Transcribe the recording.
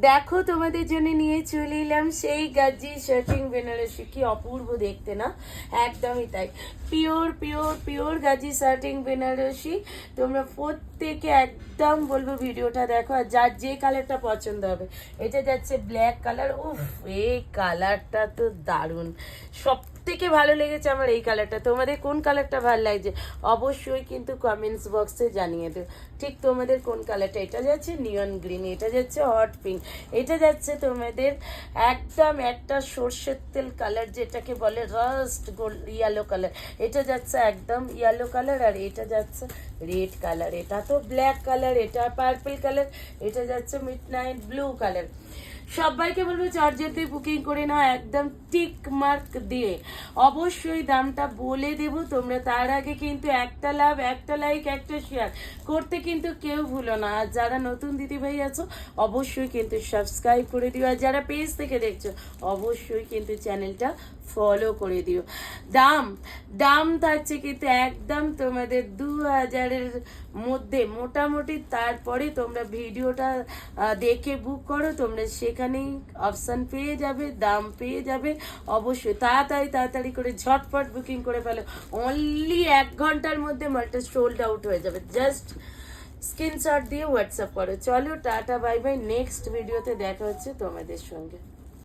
দেখো তোমাদের জন্য নিয়ে চলে এলাম সেই গাজি শার্টিং বেনারসি। কি অপূর্ব দেখতে না? একদমই তাই, পিওর পিওর পিওর গাজি শার্টিং বেনারসি। তোমরা প্রত্যেকে একদম বলবো ভিডিওটা দেখো, আর যার যে কালারটা পছন্দ হবে। এটা যাচ্ছে ব্ল্যাক কালার। উফ, এই কালারটা তো দারুণ, সব থেকে ভালো লেগেছে আমার এই কালারটা। তোমাদের কোন কালারটা ভালো লাগছে অবশ্যই কিন্তু কমেন্টস বক্সে জানিয়ে দেবে। ঠিক তোমাদের কোন কালারটা? এটা যাচ্ছে নিয়ন গ্রিন, এটা যাচ্ছে হট পিঙ্ক, এটা যাচ্ছে তোমাদের একদম একটা সর্ষের তেল কালার যেটাকে বলে রাস্ট গোল্ড ইয়েলো কালার, এটা যাচ্ছে একদম ইয়েলো কালার, আর এটা যাচ্ছে রেড কালার, এটা তো ব্ল্যাক কালার, এটা পার্পল কালার, এটা যাচ্ছে মিডনাইট ব্লু কালার। সবাইকে বলবো চার্জার দিয়ে বুকিং করে নাও, একদম টিক মার্ক দিয়ে। অবশ্যই দামটা বলে দেবো, তোমরা তার আগে কিন্তু একটা লাভ, একটা লাইক, একটা শেয়ার করতে কিন্তু কেউ ভুলো না। আর যারা নতুন দিদিভাই আছো অবশ্যই কিন্তু সাবস্ক্রাইব করে দিও, আর যারা পেজ থেকে দেখছো অবশ্যই কিন্তু চ্যানেলটা ফলো করে দিও। দাম দাম থাকছে কিন্তু একদম তোমাদের 2000-এর মধ্যে মোটামুটি। তারপরে তোমরা ভিডিওটা দেখে বুক করো, তোমরা সেখানেই অপশান পেয়ে যাবে, দাম পেয়ে যাবে। অবশ্যই তাড়াতাড়ি তাড়াতাড়ি করে ঝটপট বুকিং করে ফেলো। অনলি 1 ঘন্টার মধ্যে মালটা সোল্ড আউট হয়ে যাবে। জাস্ট স্ক্রিনশট দিয়ে হোয়াটসঅ্যাপ করো। চলো টাটা, বাই বাই, নেক্সট ভিডিওতে দেখা হচ্ছে তোমাদের সঙ্গে।